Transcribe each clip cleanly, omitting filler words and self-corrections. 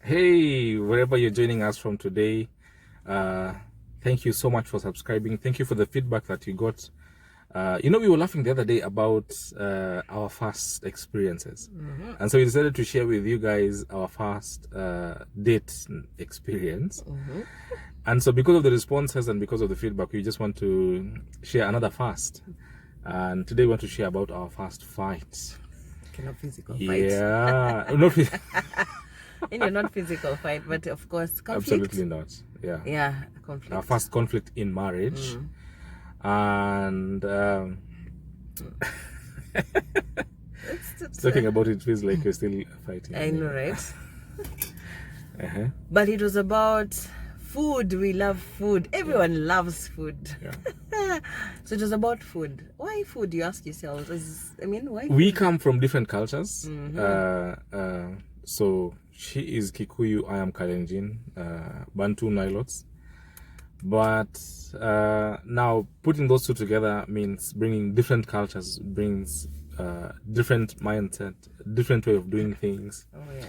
Hey, wherever you're joining us from today, thank you so much for subscribing. Thank you for the feedback that you got. We were laughing the other day about our fast experiences. And so we decided to share with you guys our first date experience. And so because of the responses and because of the feedback, we just want to share another fast. And today we want to share about our first fight. Not physical fight. Yeah. Not not physical fight, but of course conflict. Absolutely not. Yeah, conflict. Our first conflict in marriage. And talking about it feels like we're still fighting. I know, right? But it was about food. We love food. Everyone loves food. Yeah. So it was about food. Why food, you ask yourselves? Why food? We come from different cultures. So she is Kikuyu, I am Kalenjin, Bantu Nilots. But now putting those two together means bringing different cultures, brings different mindset, different way of doing things. Oh yes.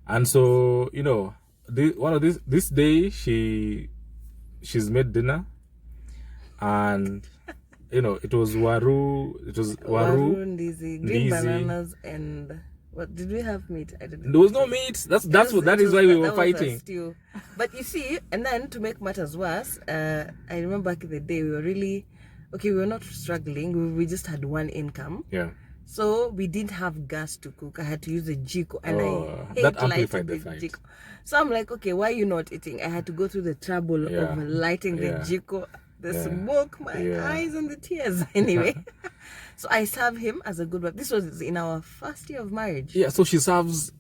And so this day she's made dinner, and it was waru, ndizi, green bananas, and what did we have? Meat? I didn't. There was no meat. That is why we were fighting. But you see, and then to make matters worse, I remember back in the day we were really we were not struggling. We just had one income. Yeah. So we didn't have gas to cook. I had to use a jiko, and I hate that amplified the lighting fight. jiko. So I'm like, okay, why are you not eating? I had to go through the trouble of lighting the jiko, the smoke, my eyes, and the tears. Anyway, so I serve him as a good wife. This was in our first year of marriage. Yeah. So she serves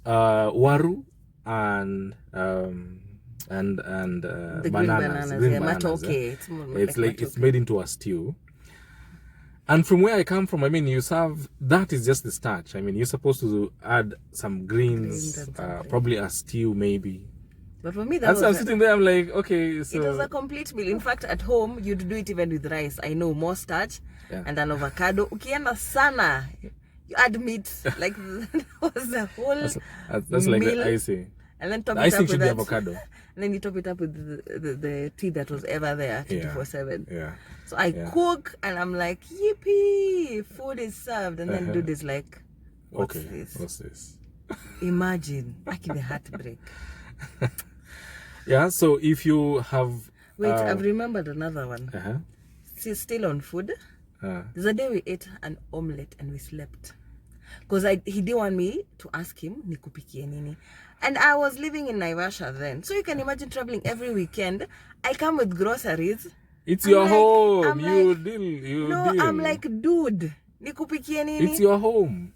waru and the bananas. Green bananas. Matoke. It's more It's like matoke. it's made into a stew. And from where I come from, you serve, that is just the starch. You're supposed to add some greens, probably a stew maybe. But for me, I'm sitting there, I'm like, okay, so... It was a complete meal. In fact, at home, you'd do it even with rice. I know, more starch and an avocado. Ukienda sana, you add meat. Like, that was the whole That's like meal. the icing. And then top The it icing up should with be that. avocado. And then you top it up with the tea that was ever there 24/7. Yeah. So I cook and I'm like, yippee, food is served. And then dude is like, what's this? Imagine, the heartbreak. Yeah, so if you have... Wait, I've remembered another one. Still on food. There's a day we ate an omelette and we slept. Because he didn't want me to ask him, nikupikie nini. And I was living in Naivasha then. So you can imagine traveling every weekend. I come with groceries. It's your home. You deal. I'm like, dude, nikupikie nini. It's your home.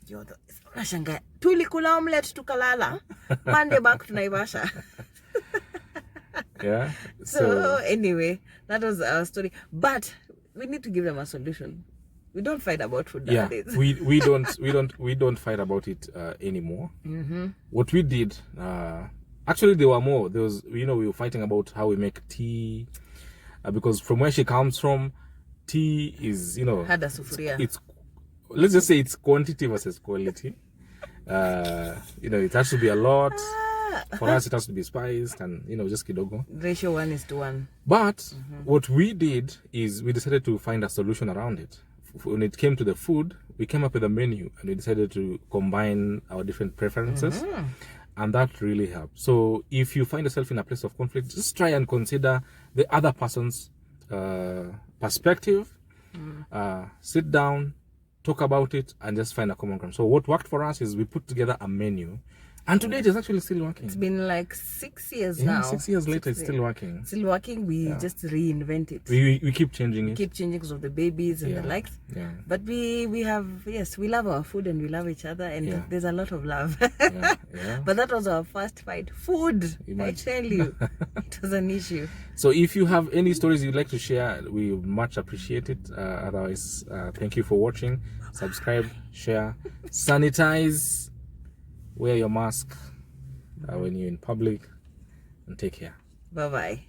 Tulikula omelette tukalala. Monday back to Naivasha. Yeah. So anyway, that was our story. But we need to give them a solution. We don't fight about food nowadays. we don't fight about it anymore. What we did, actually there were more. There was, we were fighting about how we make tea, because from where she comes from, tea is, Hada sufuria. Let's just say it's quantity versus quality. It has to be a lot. For us, it has to be spiced and, just kidogo. Ratio 1:1. But what we did is we decided to find a solution around it. When it came to the food, we came up with a menu and we decided to combine our different preferences. And that really helped. So if you find yourself in a place of conflict, just try and consider the other person's perspective. Sit down, talk about it, and just find a common ground. So what worked for us is we put together a menu. And today it is actually still working. It's been like 6 years now. 6 years later, it's still working. Still working. We just reinvent it. We keep changing it. We keep changing because of the babies and the likes. Yeah. But we have, we love our food and we love each other, and there's a lot of love. But that was our first fight. Food. I tell you, it was an issue. So if you have any stories you'd like to share, we much appreciate it. Otherwise, thank you for watching. Subscribe, share, sanitize. Wear your mask when you're in public, and take care. Bye-bye.